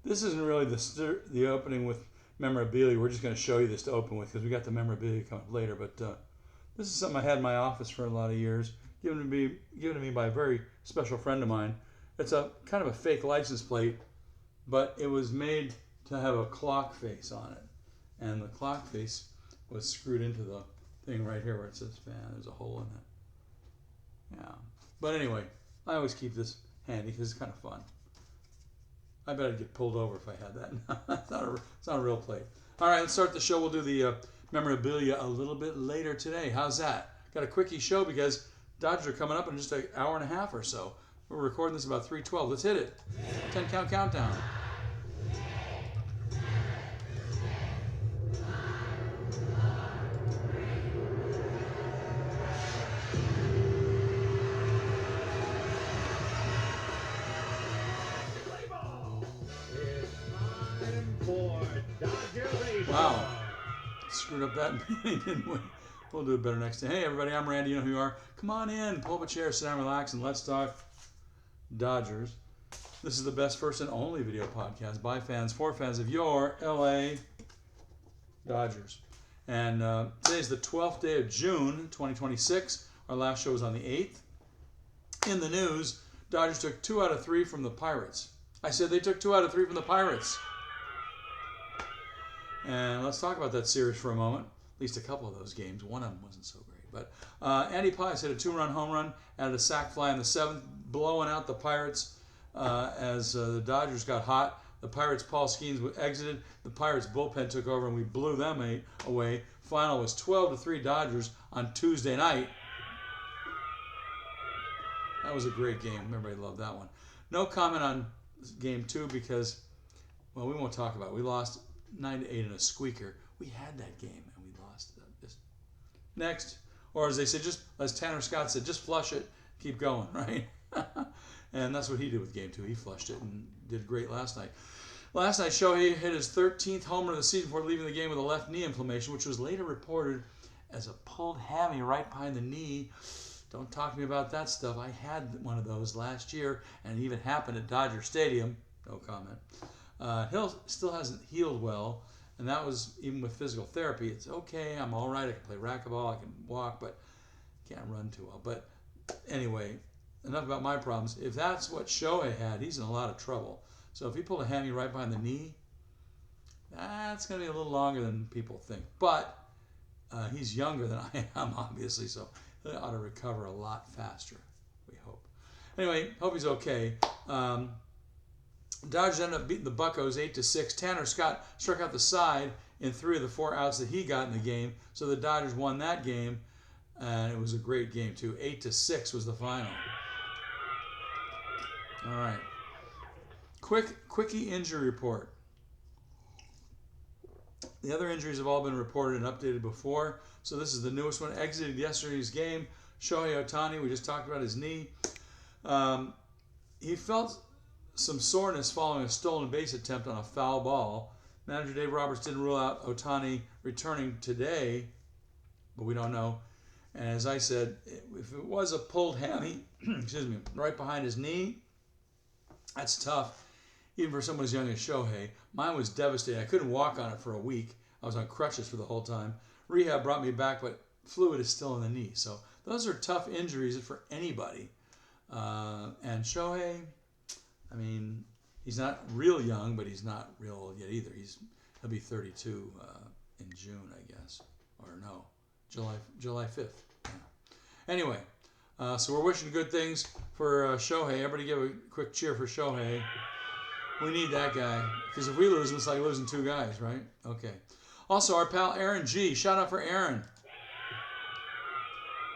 This isn't really the opening with memorabilia. We're just going to show you this to open with because we got the memorabilia coming up later. But this is something I had in my office for a lot of years, given to me by a very special friend of mine. It's a kind of a fake license plate, but it was made to have a clock face on it, and the clock face was screwed into the thing right here where it says fan. There's a hole in it. Yeah. But anyway, I always keep this handy because it's kind of fun. I bet I'd get pulled over if I had that. It's not a real plate. All right, let's start the show. We'll do the memorabilia a little bit later today. How's that? Got a quickie show because Dodgers are coming up in just an hour and a half or so. We're recording this about 3:12. Let's hit it. 10 count countdown. Wow. Screwed up that meeting, didn't we? We'll do it better next time. Hey, everybody, I'm Randy. You know who you are. Come on in, pull up a chair, sit down, relax, and let's talk Dodgers. This is the best, first, and only video podcast by fans, for fans of your LA Dodgers. And today's the 12th day of June, 2026. Our last show was on the 8th. In the news, Dodgers took 2 out of 3 from the Pirates. I said they took 2 out of 3 from the Pirates. And let's talk about that series for a moment. At least a couple of those games. One of them wasn't so great. But Andy Pies hit a 2-run home run, added a sac fly in the 7th, blowing out the Pirates as the Dodgers got hot. The Pirates' Paul Skeens exited. The Pirates' bullpen took over, and we blew them away. Final was 12-3 Dodgers on Tuesday night. That was a great game. Everybody loved that one. No comment on game 2 because, well, we won't talk about it. We lost 9-8 in a squeaker. We had that game and we lost it. Next, or as they said, just as Tanner Scott said, just flush it, keep going, right? And that's what he did with game 2. He flushed it and did great last night. Last night, Shohei hit his 13th homer of the season before leaving the game with a left knee inflammation, which was later reported as a pulled hammy right behind the knee. Don't talk to me about that stuff. I had one of those last year, and it even happened at Dodger Stadium. No comment. Hill still hasn't healed well, and that was even with physical therapy. It's okay, I'm all right. I can play racquetball, I can walk, but can't run too well. But anyway, enough about my problems. If that's what Shohei had, he's in a lot of trouble. So if he pulled a hammy right behind the knee, that's going to be a little longer than people think. But he's younger than I am, obviously, so he ought to recover a lot faster, we hope. Anyway, hope he's okay. Dodgers ended up beating the Buccos 8-6. Tanner Scott struck out the side in 3 of the 4 outs that he got in the game. So the Dodgers won that game, and it was a great game too. 8-6 was the final. All right. Quickie injury report. The other injuries have all been reported and updated before. So this is the newest one. Exited yesterday's game. Shohei Ohtani, we just talked about his knee. He felt some soreness following a stolen base attempt on a foul ball. Manager Dave Roberts didn't rule out Ohtani returning today, but we don't know. And as I said, if it was a pulled hammy, excuse me, right behind his knee, that's tough, even for someone as young as Shohei. Mine was devastating. I couldn't walk on it for a week. I was on crutches for the whole time. Rehab brought me back, but fluid is still in the knee. So those are tough injuries for anybody. And Shohei, I mean, he's not real young, but he's not real old yet either. He'll be 32 in June, I guess. Or no, July 5th. Yeah. Anyway, so we're wishing good things for Shohei. Everybody give a quick cheer for Shohei. We need that guy. Because if we lose him, it's like losing 2 guys, right? Okay. Also, our pal Aaron G. Shout out for Aaron.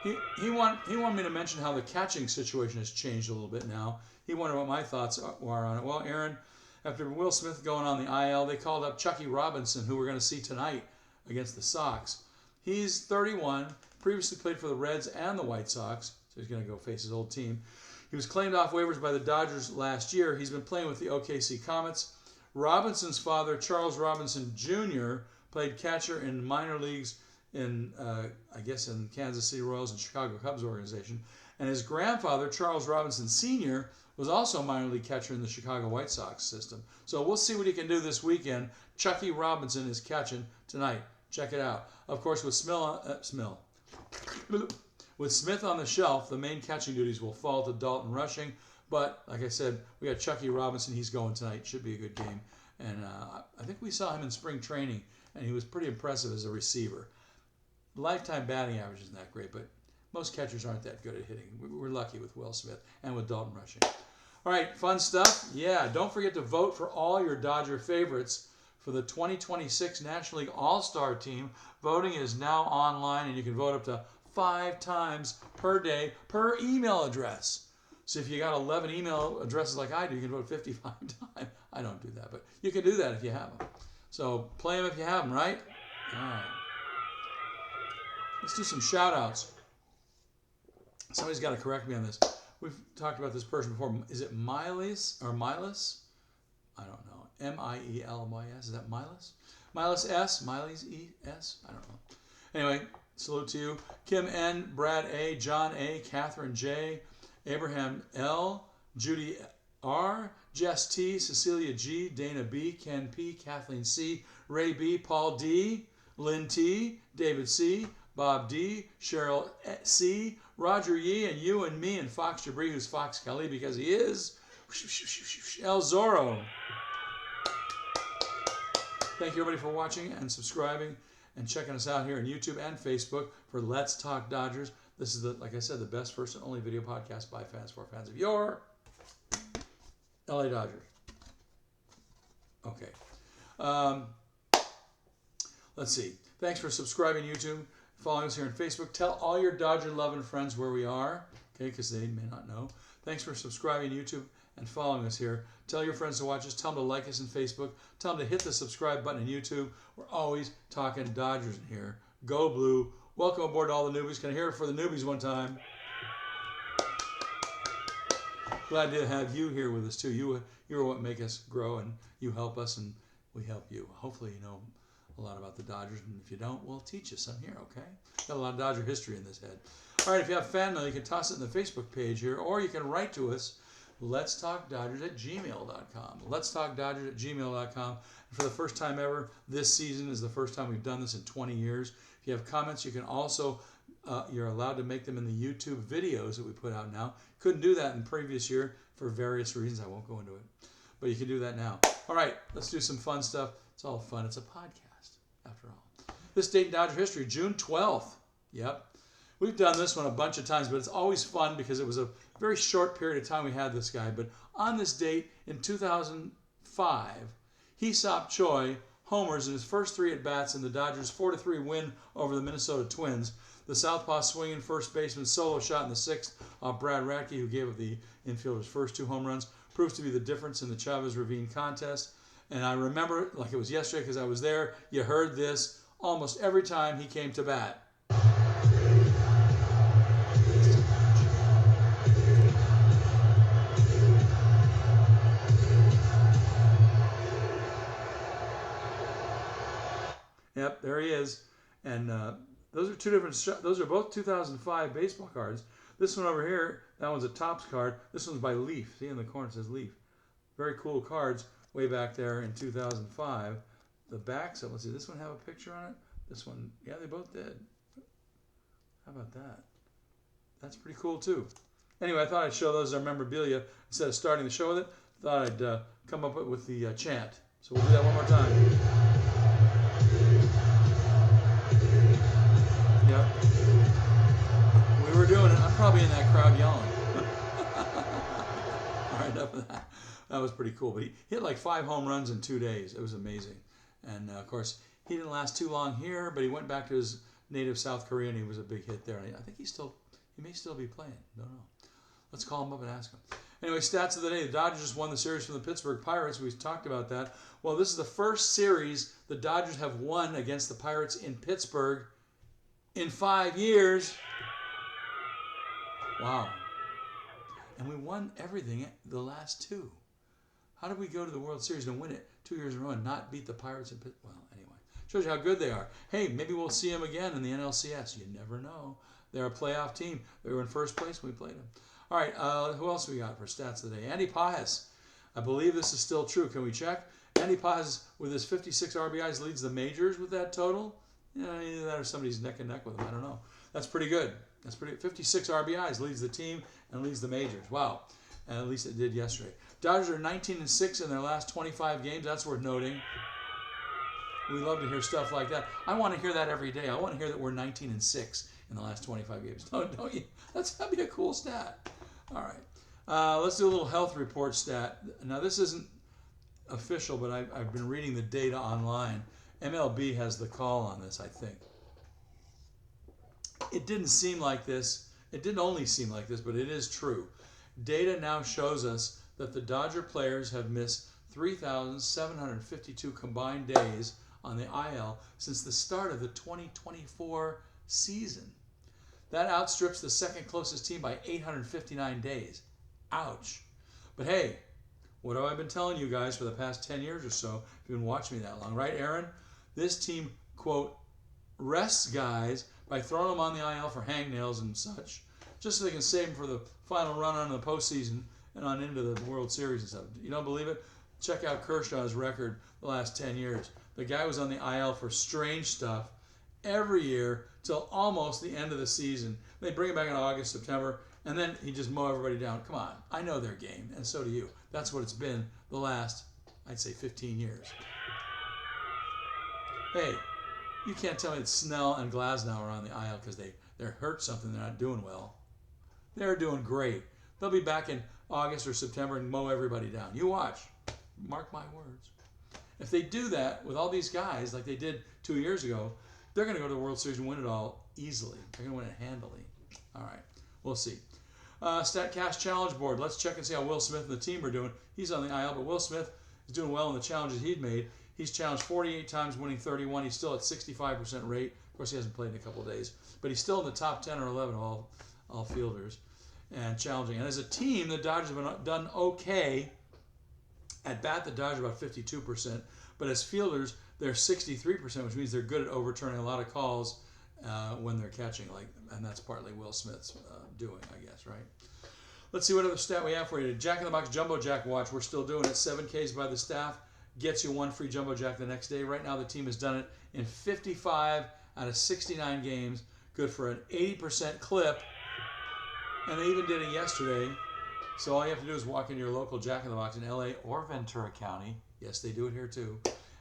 He wanted me to mention how the catching situation has changed a little bit now. He wondered what my thoughts were on it. Well, Aaron, after Will Smith going on the IL, they called up Chucky Robinson, who we're going to see tonight against the Sox. He's 31, previously played for the Reds and the White Sox, so he's going to go face his old team. He was claimed off waivers by the Dodgers last year. He's been playing with the OKC Comets. Robinson's father, Charles Robinson Jr., played catcher in minor leagues in, I guess, in Kansas City Royals and Chicago Cubs organization. And his grandfather, Charles Robinson Sr., was also a minor league catcher in the Chicago White Sox system. So we'll see what he can do this weekend. Chucky Robinson is catching tonight. Check it out. Of course, with with Smith on the shelf, the main catching duties will fall to Dalton Rushing. But like I said, we got Chucky Robinson. He's going tonight. Should be a good game. And I think we saw him in spring training, and he was pretty impressive as a receiver. Lifetime batting average isn't that great, but most catchers aren't that good at hitting. We're lucky with Will Smith and with Dalton Rushing. All right, fun stuff. Yeah, don't forget to vote for all your Dodger favorites for the 2026 National League All-Star Team. Voting is now online, and you can vote up to 5 times per day per email address. So if you got 11 email addresses like I do, you can vote 55 times. I don't do that, but you can do that if you have them. So play them if you have them, right? All right. Let's do some shout-outs. Somebody's got to correct me on this. We've talked about this person before. Is it Miles or Miles? I don't know. M-I-E-L-Y-S. Is that Miles? Miles S? Miles E-S? I don't know. Anyway, salute to you. Kim N, Brad A, John A, Catherine J, Abraham L, Judy R, Jess T, Cecilia G, Dana B, Ken P, Kathleen C, Ray B, Paul D, Lynn T, David C, Bob D, Cheryl C, Roger Yee, and you and me, and Fox Jabri, who's Fox Kelly because he is El Zorro. Thank you, everybody, for watching and subscribing and checking us out here on YouTube and Facebook for Let's Talk Dodgers. This is, like I said, the best, first, and only video podcast by fans for fans of your LA Dodgers. Okay. Let's see. Thanks for subscribing to YouTube. Following us here on Facebook. Tell all your Dodger-loving friends where we are, okay, because they may not know. Thanks for subscribing to YouTube and following us here. Tell your friends to watch us. Tell them to like us on Facebook. Tell them to hit the subscribe button on YouTube. We're always talking Dodgers in here. Go Blue. Welcome aboard to all the newbies. Can I hear it for the newbies one time? Glad to have you here with us, too. You are what make us grow, and you help us, and we help you. Hopefully you know a lot about the Dodgers, and if you don't, we'll teach you some here, okay? Got a lot of Dodger history in this head. All right, if you have fan mail, you can toss it in the Facebook page here, or you can write to us, letstalkdodgers@gmail.com. Letstalkdodgers@gmail.com. And for the first time ever, this season is the first time we've done this in 20 years. If you have comments, you can also, you're allowed to make them in the YouTube videos that we put out now. Couldn't do that in the previous year for various reasons. I won't go into it. But you can do that now. All right, let's do some fun stuff. It's all fun. It's a podcast, after all. This date in Dodger history, June 12th. Yep. We've done this one a bunch of times, but it's always fun because it was a very short period of time we had this guy. But on this date in 2005, Hee-Seop Choi homers in his first 3 at-bats in the Dodgers' 4-3 win over the Minnesota Twins. The southpaw swinging first baseman solo shot in the 6th off Brad Radke, who gave up the infielder's first 2 home runs, proves to be the difference in the Chavez-Ravine contest. And I remember it like it was yesterday because I was there. You heard this almost every time he came to bat. Yep, there he is. And those are 2 different. Those are both 2005 baseball cards. This one over here, that one's a Topps card. This one's by Leaf. See in the corner it says Leaf. Very cool cards way back there in 2005. The backs, let's see, this one have a picture on it? This one, yeah, they both did. How about that? That's pretty cool too. Anyway, I thought I'd show those as our memorabilia. Instead of starting the show with it, thought I'd come up with the chant. So we'll do that one more time. Yep. We were doing it. I'm probably in that crowd yelling. All right, enough of that. That was pretty cool. But he hit like 5 home runs in 2 days. It was amazing. And, of course, he didn't last too long here, but he went back to his native South Korea, and he was a big hit there. And I think he may still be playing. Don't know. Let's call him up and ask him. Anyway, stats of the day. The Dodgers just won the series from the Pittsburgh Pirates. We talked about that. Well, this is the first series the Dodgers have won against the Pirates in Pittsburgh in 5 years. Wow. And we won everything the last 2. How did we go to the World Series and win it 2 years in a row and not beat the Pirates in Pittsburgh? Well, anyway. Shows you how good they are. Hey, maybe we'll see them again in the NLCS. You never know. They're a playoff team. They were in first place when we played them. All right, who else we got for stats today? Andy Pajes. I believe this is still true. Can we check? Andy Pajes, with his 56 RBIs, leads the majors with that total. Yeah, either that or somebody's neck and neck with him. I don't know. That's pretty good. 56 RBIs, leads the team and leads the majors. Wow. And at least it did yesterday. Dodgers are 19-6 in their last 25 games. That's worth noting. We love to hear stuff like that. I want to hear that every day. I want to hear that we're 19-6 in the last 25 games. Don't you? That'd be a cool stat. All right. Let's do a little health report stat. Now, this isn't official, but I've been reading the data online. MLB has the call on this, I think. It didn't seem like this. It didn't only seem like this, but it is true. Data now shows us that the Dodger players have missed 3,752 combined days on the IL since the start of the 2024 season. That outstrips the second closest team by 859 days. Ouch. But hey, what have I been telling you guys for the past 10 years or so, if you've been watching me that long, right, Aaron? This team, quote, rests guys by throwing them on the IL for hangnails and such, just so they can save them for the final run on the postseason and on into the World Series and stuff. You don't believe it? Check out Kershaw's record the last 10 years. The guy was on the IL for strange stuff every year till almost the end of the season. They bring him back in August, September, and then he just mow everybody down. Come on, I know their game, and so do you. That's what it's been the last, I'd say, 15 years. Hey, you can't tell me that Snell and Glasnow are on the IL because they're hurt something, they're not doing well. They're doing great. They'll be back in August or September and mow everybody down. You watch. Mark my words. If they do that with all these guys like they did 2 years ago, they're going to go to the World Series and win it all easily. They're going to win it handily. All right, we'll see. StatCast Challenge Board. Let's check and see how Will Smith and the team are doing. He's on the IL, but Will Smith is doing well in the challenges he's made. He's challenged 48 times, winning 31. He's still at 65% rate. Of course, he hasn't played in a couple of days, but he's still in the top 10 or 11 of all fielders and challenging. And as a team, the Dodgers have done okay. At bat, the Dodgers are about 52%, but as fielders, they're 63%, which means they're good at overturning a lot of calls when they're catching, and that's partly Will Smith's doing, I guess, right? Let's see what other stat we have for you. Jack in the Box Jumbo Jack watch. We're still doing it. 7 Ks by the staff gets you 1 free Jumbo Jack the next day. Right now, the team has done it in 55 out of 69 games. Good for an 80% clip, and they even did it yesterday. So all you have to do is walk into your local Jack in the Box in LA or Ventura County. Yes, they do it here too.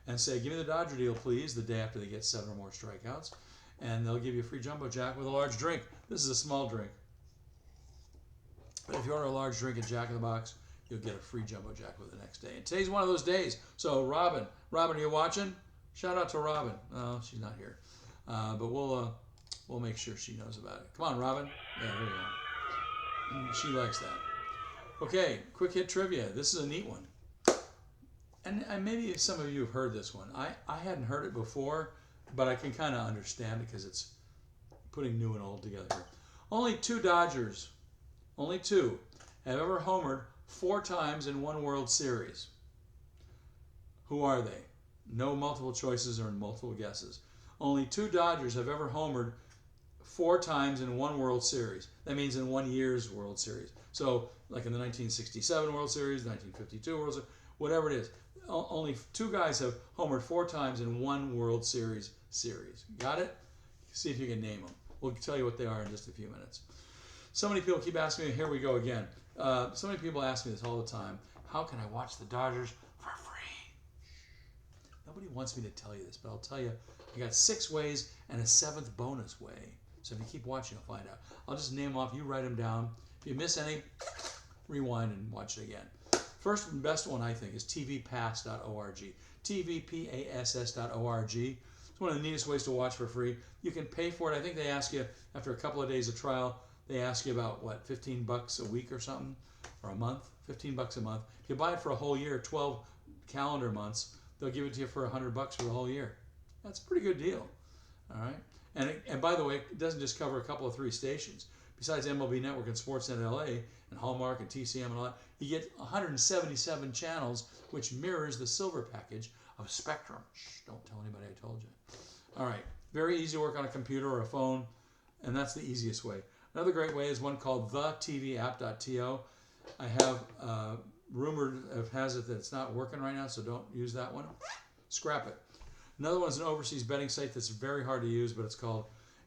And say, give me the Dodger deal, please, the day after they get 7 or more strikeouts. And they'll give you a free Jumbo Jack with a large drink. This is a small drink. But if you order a large drink at Jack in the Box, you'll get a free Jumbo Jack with the next day. And today's one of those days. So Robin, are you watching? Shout out to Robin. Oh, she's not here. But we'll make sure she knows about it. Come on, Robin. Yeah, there you go. She likes that. Okay, quick hit trivia. This is a neat one. And maybe some of you have heard this one. I hadn't heard it before, but I can kind of understand it because it's putting new and old together here. Only 2 Dodgers, have ever homered 4 times in one World Series. Who are they? No multiple choices or multiple guesses. Only 2 Dodgers have ever homered 4 times in one World Series. That means in 1 year's World Series. So, like in the 1967 World Series, 1952 World Series, whatever it is. Only 2 guys have homered 4 times in one World Series. Got it? See if you can name them. We'll tell you what they are in just a few minutes. So many people keep asking me, here we go again. So many people ask me this all the time. How can I watch the Dodgers for free? Nobody wants me to tell you this, but I'll tell you. I got 6 ways and a 7th bonus way. So if you keep watching, you'll find out. I'll just name them off. You write them down. If you miss any, rewind and watch it again. First and best one, I think, is tvpass.org. tvpass.org. It's one of the neatest ways to watch for free. You can pay for it. I think they ask you, after a couple of days of trial, they ask you about, $15 a week or something? Or a month? $15 a month. If you buy it for a whole year, 12 calendar months, they'll give it to you for $100 for the whole year. That's a pretty good deal. All right? And by the way, it doesn't just cover a couple of 3 stations. Besides MLB Network and Sportsnet LA and Hallmark and TCM and all that, you get 177 channels, which mirrors the silver package of Spectrum. Shh, don't tell anybody I told you. All right, very easy to work on a computer or a phone, and that's the easiest way. Another great way is one called theTVApp.to. I have rumored has it that it's not working right now, so don't use that one. Scrap it. Another one's an overseas betting site that's very hard to use, but it's called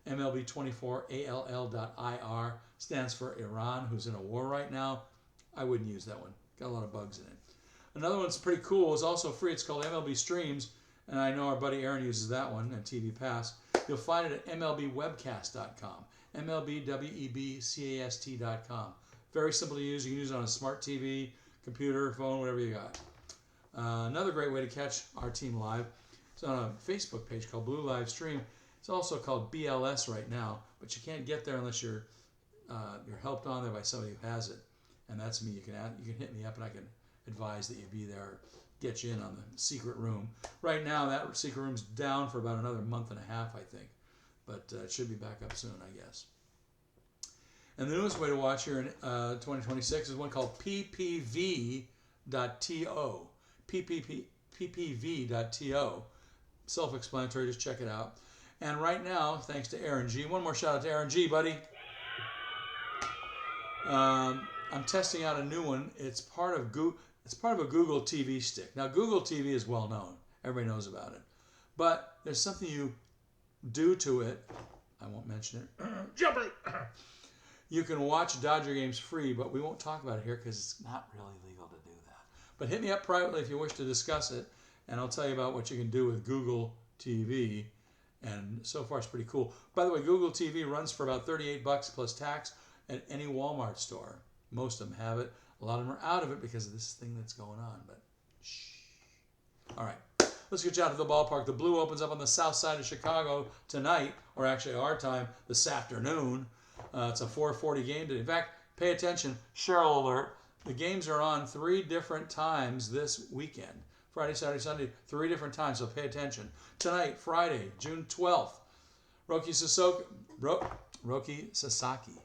MLB24ALL.IR. Stands for Iran, who's in a war right now. I wouldn't use that one. Got a lot of bugs in it. Another one's pretty cool. It's also free. It's called MLB Streams, and I know our buddy Aaron uses that one and TV Pass. You'll find it at MLBwebcast.com. MLBwebcast.com. Very simple to use. You can use it on a smart TV, computer, phone, whatever you got. Another great way to catch our team live is on a Facebook page called Blue Live Stream. It's also called BLS right now, but you can't get there unless you're helped on there by somebody who has it, and that's me. You can hit me up, and I can advise that you be there, or get you in on the secret room. Right now, that secret room's down for about another month and a half, I think, but it should be back up soon, I guess. And the newest way to watch here in 2026 is one called ppv.to. ppv.to. Self-explanatory, just check it out. And right now, thanks to Aaron G. One more shout out to Aaron G, buddy. I'm testing out a new one. It's part of a Google TV stick. Now, Google TV is well known. Everybody knows about it. But there's something you do to it. I won't mention it. Jumping. You can watch Dodger games free, but we won't talk about it here because it's not really legal to do that. But hit me up privately if you wish to discuss it, and I'll tell you about what you can do with Google TV. And so far, it's pretty cool. By the way, Google TV runs for about $38 plus tax at any Walmart store. Most of them have it. A lot of them are out of it because of this thing that's going on. But shh. All right, let's get you out to the ballpark. The Blue opens up on the south side of Chicago tonight, or actually our time, this afternoon. It's a 4:40 game today. In fact, pay attention. Cheryl alert. The games are on 3 different times this weekend. Friday, Saturday, Sunday, 3 different times, so pay attention. Tonight, Friday, June 12th, Roki Sasaki.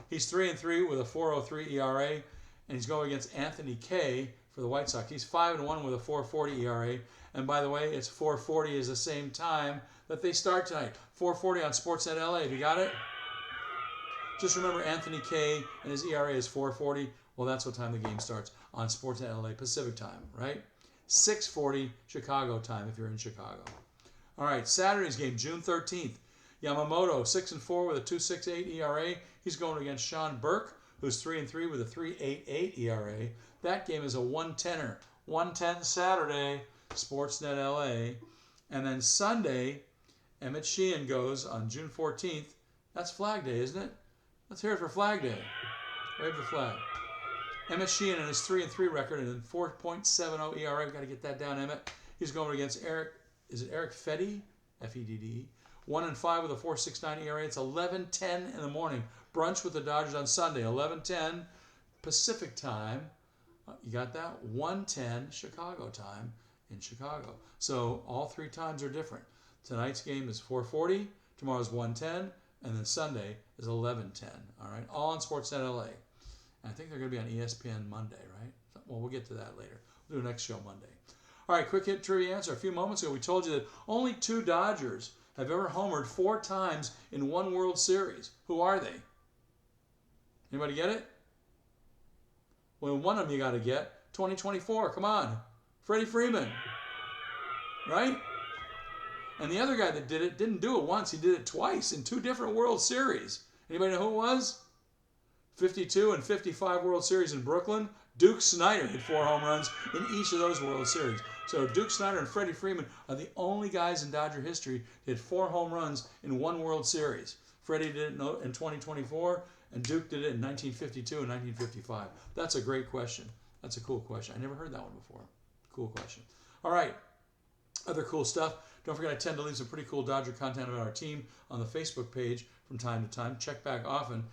He's 3-3 with a 4.03 ERA, and he's going against Anthony Kay for the White Sox. He's 5-1 with a 4.40 ERA, and by the way, it's 4:40 is the same time that they start tonight. 4:40 on Sportsnet LA. Have you got it? Just remember Anthony Kay and his ERA is 4.40. Well, that's what time the game starts on Sportsnet LA Pacific time, right? 6:40 Chicago time if you're in Chicago. All right, Saturday's game, June 13th. Yamamoto, 6-4 with a 2.68 ERA. He's going against Sean Burke, who's 3-3 with a 3.88 ERA. That game is a 110er. 110 Saturday, Sportsnet LA. And then Sunday, Emmett Sheehan goes on June 14th. That's Flag Day, isn't it? Let's hear it for Flag Day. Wave the flag. Emmett Sheehan and his 3-3 record and a 4.70 ERA. We've got to get that down, Emmett. He's going against Eric Fedde? F-E-D-D-E. 1-5 with a 4.69 ERA. It's 11:10 in the morning. Brunch with the Dodgers on Sunday. 11:10 Pacific time. You got that? 1:10 Chicago time in Chicago. So all 3 times are different. Tonight's game is 4:40. Tomorrow's 1:10. And then Sunday is 11:10. All right? All on Sportsnet LA. And I think they're going to be on ESPN Monday, right? Well, we'll get to that later. We'll do a next show Monday. All right, quick hit trivia answer. A few moments ago, we told you that only 2 Dodgers have ever homered 4 times in one World Series. Who are they? Anybody get it? Well, one of them you got to get. 2024. Come on. Freddie Freeman. Right? And the other guy that did it didn't do it once. He did it twice in 2 different World Series. Anybody know who it was? 52 and 55 World Series in Brooklyn. Duke Snider hit 4 home runs in each of those World Series. So Duke Snider and Freddie Freeman are the only guys in Dodger history that hit 4 home runs in one World Series. Freddie did it in 2024, and Duke did it in 1952 and 1955. That's a great question. That's a cool question. I never heard that one before. Cool question. All right. Other cool stuff. Don't forget I tend to leave some pretty cool Dodger content about our team on the Facebook page from time to time. Check back often.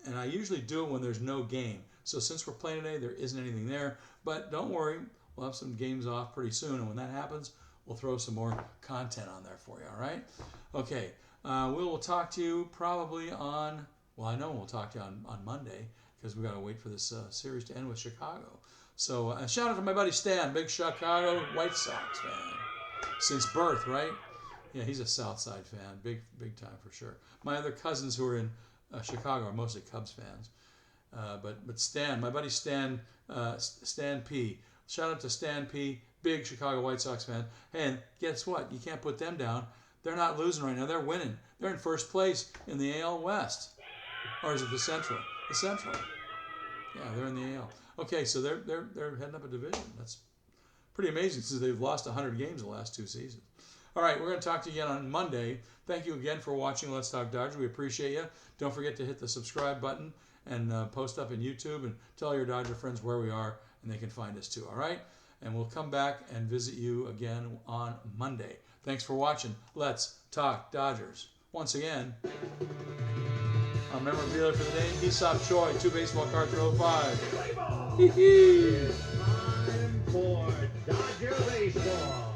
And I usually do it when there's no game. So since we're playing today, there isn't anything there. But don't worry, we'll have some games off pretty soon. And when that happens, we'll throw some more content on there for you, all right? Okay, we will talk to you probably on, well, I know we'll talk to you on Monday because we've got to wait for this series to end with Chicago. So a shout out to my buddy Stan, big Chicago White Sox fan since birth, right? Yeah, he's a South Side fan, big time for sure. My other cousins who are in Chicago are mostly Cubs fans. But Stan, my buddy Stan, Stan P. Shout out to Stan P. Big Chicago White Sox fan. And guess what? You can't put them down. They're not losing right now. They're winning. They're in first place in the AL West. Or is it the Central? The Central. Yeah, they're in the AL. Okay, so they're heading up a division. That's pretty amazing since they've lost 100 games the last 2 seasons. All right, we're going to talk to you again on Monday. Thank you again for watching Let's Talk Dodgers. We appreciate you. Don't forget to hit the subscribe button and post up in YouTube and tell your Dodger friends where we are and they can find us too, all right? And we'll come back and visit you again on Monday. Thanks for watching Let's Talk Dodgers. Once again, our memorabilia for the day, Aesop Choi, 2 baseball cards for 05. Time for Dodger Baseball.